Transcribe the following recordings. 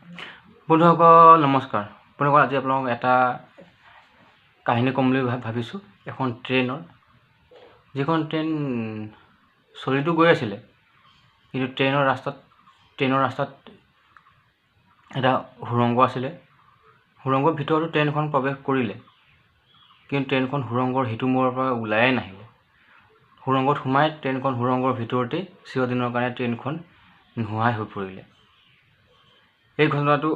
বন্ধুসকল নমস্কাৰ। বন্ধুসকল আজি আপোনালোকক এটা কাহিনী ক'ম বুলি ভাবিছোঁ। এখন ট্ৰেইনৰ, যিখন ট্ৰেইন চলিটো গৈ আছিলে, কিন্তু ট্ৰেইনৰ ৰাস্তাত এটা সুৰংগ আছিলে। সুৰংগৰ ভিতৰতো ট্ৰেইনখন প্ৰৱেশ কৰিলে, কিন্তু ট্ৰেইনখন সুৰংগৰ সিটো মূৰৰ পৰা ওলায়ে নাহিলে। সুৰংগত সোমাই ট্ৰেইনখন সুৰংগৰ ভিতৰতেই চিৰদিনৰ কাৰণে ট্ৰেইনখন নোহোৱাই হৈ পৰিলে। এই ঘটনাটো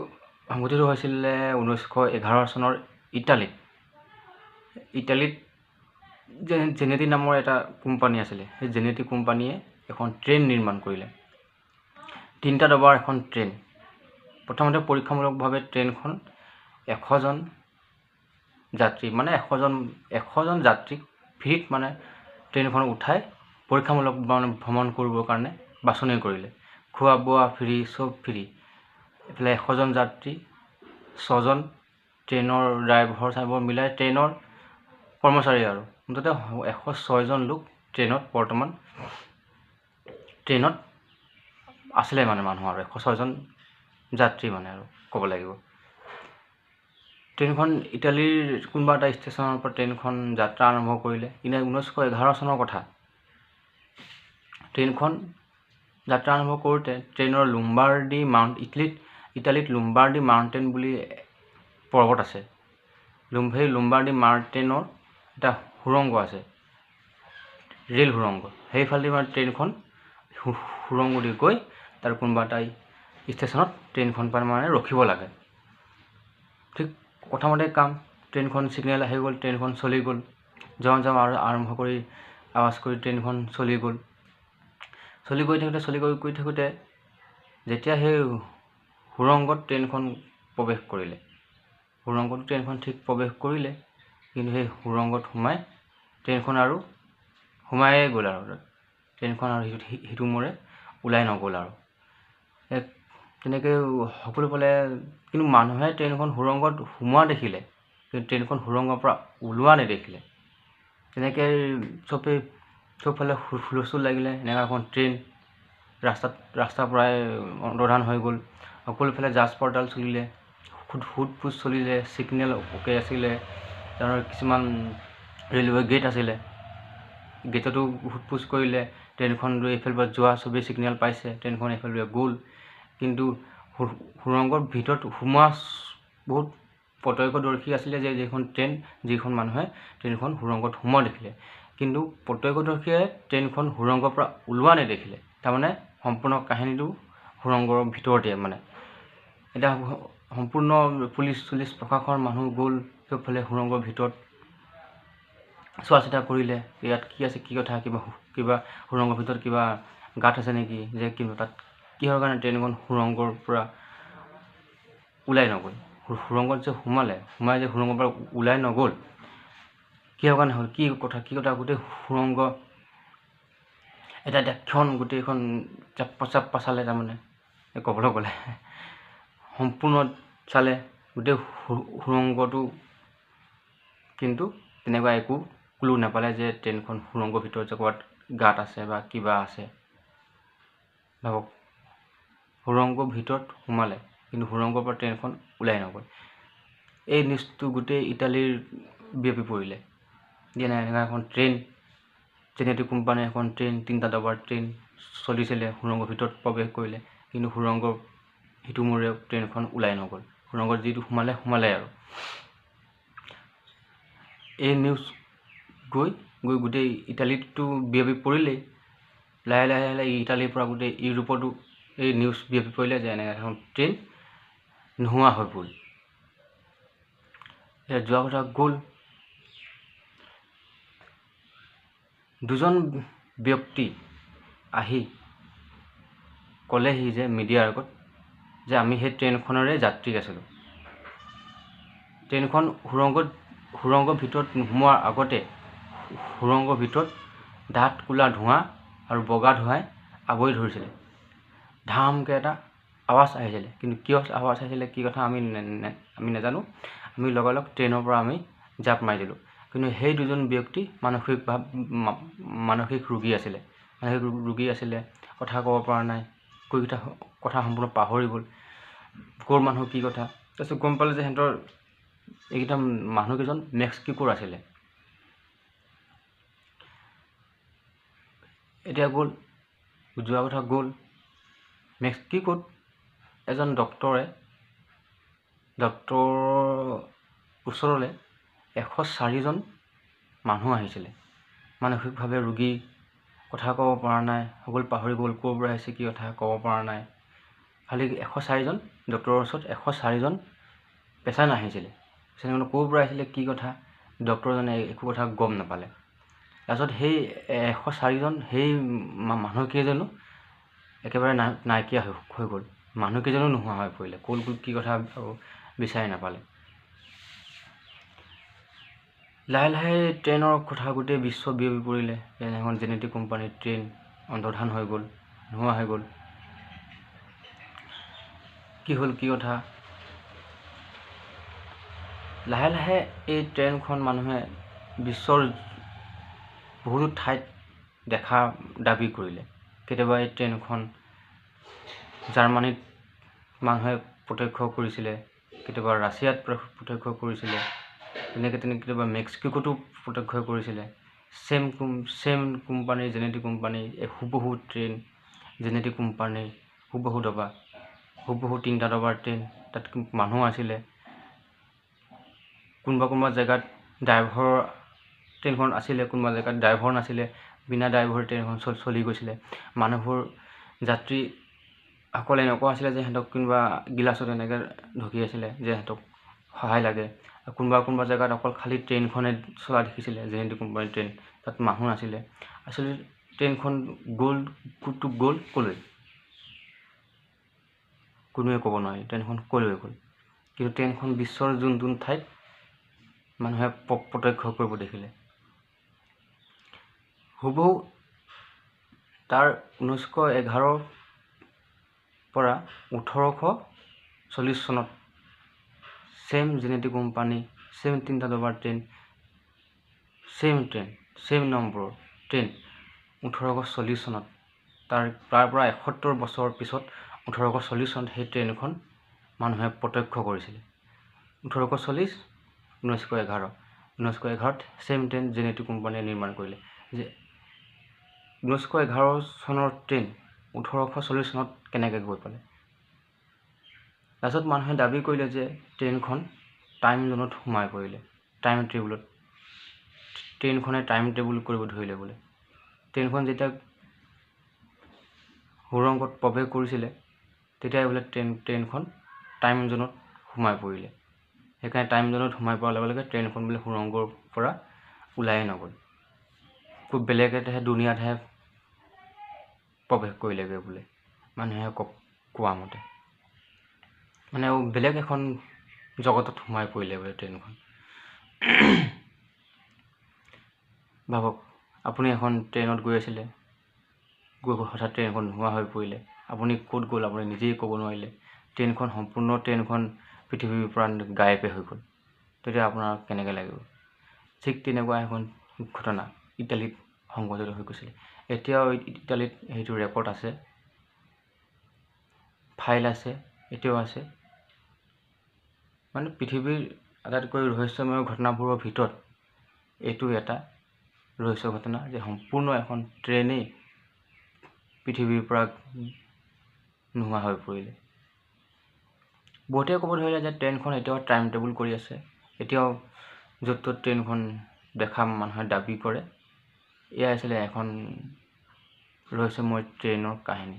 সংঘটিত হৈছিলে 1911 চনৰ ইটালীত জেনেটি নামৰ এটা কোম্পানী আছিলে। সেই জেনেটি কোম্পানীয়ে এখন ট্ৰেইন নিৰ্মাণ কৰিলে, 3টা ডবাৰ এখন ট্ৰেইন। প্ৰথমতে পৰীক্ষামূলকভাৱে ট্ৰেইনখন 100জন যাত্ৰীক ফ্ৰীত ট্ৰেইনখন উঠাই পৰীক্ষামূলক ভ্ৰমণ কৰিবৰ কাৰণে বাছনি কৰিলে। খোৱা বোৱা ফ্ৰী, চব ফ্ৰী। এইফালে 100জন যাত্ৰী, 6জন ট্ৰেইনৰ ড্ৰাইভাৰ মিলাই ট্ৰেইনৰ কৰ্মচাৰী, আৰু মুঠতে 106জন লোক বৰ্তমান ট্ৰেইনত আছিলে মানুহ, আৰু 106জন যাত্ৰী আৰু ক'ব লাগিব। ট্ৰেইনখন ইটালীৰ কোনোবা এটা ষ্টেচনৰ পৰা ট্ৰেইনখন যাত্ৰা আৰম্ভ কৰিলে। 1911 চনৰ কথা। ট্ৰেইনখন যাত্ৰা আৰম্ভ কৰোঁতে ট্ৰেইনৰ ইটালীত লুম্বাৰ্ডি মাউণ্টেন বুলি পৰ্বত আছে। সেই লুম্বাৰ্ডি মাউণ্টেনৰ এটা সুৰংগ আছে, ৰেল সুৰংগ। সেইফালেদি ট্ৰেইনখন সুৰংগ দি গৈ তাৰ কোনোবা এটা ষ্টেচনত ট্ৰেইনখন ৰখিব লাগে। ঠিক প্ৰথমতে ট্ৰেইনখন ছিগনেল আহি গ'ল, ট্ৰেইনখন চলি গ'ল। যাওঁ আৰু আৰম্ভ কৰি আৱাজ কৰি ট্ৰেইনখন চলি গ'ল। চলি গৈ থাকোঁতে যেতিয়া সেই সুৰংগত ট্ৰেইনখন প্ৰৱেশ কৰিলে, কিন্তু সেই সুৰংগত ট্ৰেইনখন আৰু সোমায়ে গ'ল, আৰু ট্ৰেইনখন আৰু সিটো মূৰে ওলাই নগ'ল। আৰু তেনেকৈ সকলো পালে, কিন্তু মানুহে ট্ৰেইনখন সুৰংগত সোমোৱা দেখিলে, কিন্তু ট্ৰেইনখন সুৰংগৰ পৰা ওলোৱা নেদেখিলে। তেনেকৈ চবফালে হুলস্থুল লাগিলে। এনেকুৱা এখন ট্ৰেইন ৰাস্তা পৰাই অন্তৰ্ধান হৈ গ'ল। সকলোফালে জাজ পৰ্টাল চলিলে, সোধ-পোছ চলিলে, ছিগনেল অ'কে আছিলে। তাৰ কিছুমান ৰেলৱে গেট আছিলে, গেটতো সোধ-পোছ কৰিলে। ট্ৰেইনখন এইফালৰ পৰা যোৱা চবেই ছিগনেল পাইছে, ট্ৰেইনখন এইফালে গ'ল। কিন্তু সুৰংগৰ ভিতৰত সোমোৱা বহুত প্ৰত্যক্ষদৰ্শী আছিলে, যিখন মানুহে ট্ৰেইনখন সুৰংগত সোমোৱা দেখিলে, কিন্তু প্ৰত্যক্ষদৰ্শীয়ে ট্ৰেইনখন সুৰংগৰ পৰা ওলোৱা নেদেখিলে। তাৰমানে সম্পূৰ্ণ কাহিনীটো সুৰংগৰ ভিতৰতে। এতিয়া সম্পূৰ্ণ পুলিচ প্ৰশাসনৰ মানুহ গ'ল, চবফালে সুৰংগৰ ভিতৰত চোৱা চিতা কৰিলে, ইয়াত কি আছে, কি কথা, কিবা সুৰংগৰ ভিতৰত কিবা গাঁত আছে নেকি, যে তাত কিহৰ কাৰণে ট্ৰেইনখন সুৰংগৰ পৰা ওলাই নগ'ল। সুৰংগত যে সোমাই যে সুৰংগৰ পৰা ওলাই নগ'ল, কিহৰ কাৰণে হ'ল, কি কথা গোটেই সুৰংগ এটা গোটেইখন চাপ্পা চালে। তাৰমানে ক'বলৈ গ'লে সম্পূৰ্ণ চালে গোটেই সুৰংগটো, কিন্তু তেনেকুৱা একো ক্লু নাপালে যে ট্ৰেইনখন সুৰংগৰ ভিতৰত যে ক'ৰবাত গাঁত আছে বা কিবা আছে। ভাবক, সুৰংগৰ ভিতৰত সোমালে, কিন্তু সুৰংগৰ পৰা ট্ৰেইনখন ওলাই নগ'ল। এই নিউজটো গোটেই ইটালীৰ বিয়পি পৰিলে। এনেকুৱা এখন ট্ৰেইন, জেনেটি কোম্পানীৰ এখন ট্ৰেইন, 3টা ডবাৰ ট্ৰেইন চলিছিলে, সুৰংগৰ ভিতৰত প্ৰৱেশ কৰিলে, কিন্তু সুৰংগৰ সিটো মূৰে ট্ৰেইনখন ওলাই নগ'ল। সুৰংগত যিটো সোমালে আৰু এই নিউজ গৈ গোটেই ইটালীতো বিয়পি পৰিলেই। লাহে লাহে ইটালীৰ পৰা গোটেই ইউৰোপতো এই নিউজ বিয়পি পৰিলে যে এনেকুৱা এখন ট্ৰেইন নোহোৱা হৈ পৰিল। যোৱা কথা গ'ল। দুজন ব্যক্তি আহি ক'লেহি যে মিডিয়াৰ আগত, যে আমি সেই ট্ৰেইনখনৰে যাত্ৰী আছিলোঁ। ট্ৰেইনখন সুৰংগৰ ভিতৰত নোসোমোৱাৰ আগতে সুৰংগৰ ভিতৰত ডাঠ ক'লা ধোঁৱা আৰু বগা ধোঁৱাই আৱৰি ধৰিছিলে। ধামকৈ এটা আৱাজ আহিছিলে, কিন্তু কিয় আৱাজ আহিছিলে, কি কথা আমি নাজানো। আমি লগালগ ট্ৰেইনৰ পৰা আমি জাপ মাৰি দিলোঁ। কিন্তু সেই দুজন ব্যক্তি মানসিক ৰোগী আছিলে, কথা ক'ব পৰা নাই, কথা সম্পূৰ্ণ পাহৰি গ'ল। ক'ৰ মানুহ কি কথা। তাৰপিছত গম পালে যে সিহঁতৰ এইকেইটা মানুহকেইজন মেক্সিকোৰ আছিলে। এতিয়া গ'ল, যোৱা কথা গ'ল, মেক্সিকোত এজন ডক্তৰৰ ওচৰলৈ 104জন মানুহ আহিছিলে। মানসিকভাৱে ৰোগী, কথা ক'ব পৰা নাই, সকলো পাহৰি গ'ল, ক'ৰ পৰা আহিছে কি কথা ক'ব পৰা নাই। খালি 104জন ডক্তৰৰ ওচৰত 104জন পেচেণ্ট আহিছিলে। পেচেণ্টজনে ক'ৰ পৰা আহিছিলে কি কথা ডক্তৰজনে একো কথা গম নাপালে। তাৰপিছত সেই 104জন সেই মানুহকেইজনো একেবাৰে নাইকিয়া হৈ গ'ল। মানুহকেইজনো নোহোৱা হৈ পৰিলে, ক'ত গ'ল কি কথা বিচাৰি নাপালে। লাহে লাহে ট্ৰেইনৰ কথা গোটেই বিশ্ব বিয়পি পৰিলে। এখন জেনেটিক কোম্পানীৰ ট্ৰেইন অন্তৰ্ধান হৈ গ'ল, নোহোৱা হৈ গ'ল। কি হ'ল কি কথা, লাহে লাহে এই ট্ৰেইনখন মানুহে বিশ্বৰ বহুতো ঠাইত দেখা দাবী কৰিলে। কেতিয়াবা এই ট্ৰেইনখন জাৰ্মানীত মানুহে প্ৰত্যক্ষ কৰিছিলে, কেতিয়াবা ৰাছিয়াত প্ৰত্যক্ষ কৰিছিলে, তেনেকৈ কেতিয়াবা মেক্সিকোতো প্ৰত্যক্ষ কৰিছিলে। ছেম কোম্পানীৰ জেনেটিক কোম্পানী হুবহু ট্ৰেইন, জেনেটিক কোম্পানীৰ হুবহু ডবা, হুবহু 3টা ডবাৰ ট্ৰেইন, তাত মানুহ আছিলে। কোনোবা জেগাত ড্ৰাইভৰ ট্ৰেইনখন আছিলে, কোনোবা জেগাত ড্ৰাইভৰ নাছিলে, বিনা ড্ৰাইভৰ ট্ৰেইনখন চলি গৈছিলে। মানুহবোৰ যাত্ৰীসকল এনেকুৱা আছিলে যে সিহঁতক কোনোবা গিলাচত এনেকৈ ঢকি আছিলে যে সিহঁতক সহায় লাগে। কোনোবা জেগাত অকল খালী ট্ৰেইনখনে চলা দেখিছিলে, জেনেটিক কোম্পানীৰ ট্ৰেইন, তাত মানুহ নাছিলে। আচলতে ট্ৰেইনখন গ'ল ক'লৈ কোনোৱে ক'ব নোৱাৰি, ট্ৰেইনখন ক'লৈ গ'ল। কিন্তু ট্ৰেইনখন বিশ্বৰ যোন ঠাইত মানুহে প্ৰত্যক্ষ কৰিব দেখিলে। হুবহু তাৰ 1911 পৰা 1840 চনত ছেম জেনেটিক কোম্পানী, ছেম 3টা ডবাৰ ট্ৰেইন, ছেম নম্বৰৰ ট্ৰেইন 1840 চনত, তাৰ পৰা 71 বছৰ পিছত 1840 চনত সেই ট্ৰেইনখন মানুহে প্ৰত্যক্ষ কৰিছিলে। 1840, 1911ত ছেম ট্ৰেইন জেনেটিক কোম্পানীয়ে নিৰ্মাণ কৰিলে। যে 1911 চনৰ ট্ৰেইন 1840 চনত কেনেকৈ গৈ পালে। তাৰপিছত মানুহে দাবী কৰিলে যে ট্ৰেইনখন টাইম জোনত সোমাই পৰিলে, ট্ৰেইনখনে টাইম টেবুল কৰিব ধৰিলে বোলে। ট্ৰেইনখন যেতিয়া সুৰংগত প্ৰৱেশ কৰিছিলে তেতিয়াই বোলে ট্ৰেইনখন টাইম জোনত সোমাই পৰিলে। সেইকাৰণে টাইম জোনত সোমাই পৰাৰ লগে লগে ট্ৰেইনখন বোলে সুৰংগৰ পৰা ওলাই নগ'ল, খুব বেলেগ এটাহে দুনিয়াতহে প্ৰৱেশ কৰিলেগৈ বোলে, মানুহে কোৱা মতে। মানে বেলেগ এখন জগতত সোমাই পৰিলে বোলে ট্ৰেইনখন। ভাবক, আপুনি এখন ট্ৰেইনত গৈ আছিলে, হঠাৎ ট্ৰেইনখন নোহোৱা হৈ পৰিলে, আপুনি ক'ত গ'ল আপুনি নিজেই ক'ব নোৱাৰিলে, সম্পূৰ্ণ ট্ৰেইনখন পৃথিৱীৰ পৰা গায়বে হৈ গ'ল, তেতিয়া আপোনাৰ কেনেকৈ লাগিব। ঠিক তেনেকুৱা এখন ঘটনা ইটালীত সংঘটিত হৈ গৈছিলে। এতিয়াও ইটালীত সেইটো ৰেকৰ্ড আছে, ফাইল আছে, এতিয়াও আছে। মানে পৃথিৱীৰ আটাইতকৈ ৰহস্যময় ঘটনাবোৰৰ ভিতৰত এইটো এটা ৰহস্য ঘটনা, যে সম্পূৰ্ণ এখন ট্ৰেইনেই পৃথিৱীৰ পৰা নোহোৱা হৈ পৰিলে। বহুতে ক'ব ধৰিলে যে ট্ৰেইনখন এতিয়াও টাইম টেবুল কৰি আছে, এতিয়াও য'ত ত'ত ট্ৰেইনখন দেখা মানুহে দাবী কৰে। এয়া আছিলে এখন ৰহস্যময় ট্ৰেইনৰ কাহিনী,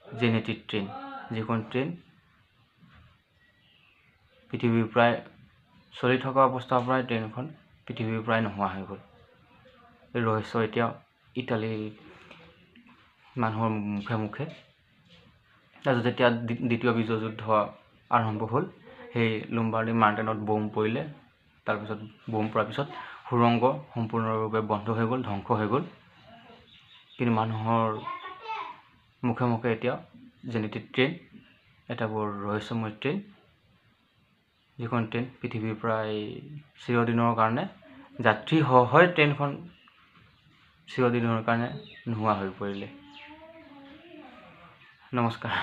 জেনেটিক ট্ৰেইন, যিখন ট্ৰেইন পৃথিৱীৰ প্ৰায় চলি থকা অৱস্থাৰ পৰাই ট্ৰেইনখন পৃথিৱীৰ পৰাই নোহোৱা হৈ গ'ল। এই ৰহস্য এতিয়াও ইটালীৰ মানুহৰ মুখে মুখে। তাৰপিছত যেতিয়া দ্বিতীয় বিশ্বযুদ্ধ আৰম্ভ হ'ল, সেই লোম্বাৰ্ডি মাউণ্টেইনত বোম পৰিলে। তাৰপিছত বোম পৰাৰ পিছত সুৰংগ সম্পূৰ্ণৰূপে বন্ধ হৈ গ'ল, ধ্বংস হৈ গ'ল। কিন্তু মানুহৰ মুখে মুখে এতিয়াও জেনেটিক ট্ৰেইন এটা বৰ ৰহস্যময় ট্ৰেইন, যিখন ট্ৰেইন পৃথিৱীৰ প্ৰায় চিৰদিনৰ কাৰণে যাত্ৰীসহ ট্ৰেইনখন চিৰদিনৰ কাৰণে নোহোৱা হৈ পৰিলে। নমস্কাৰ।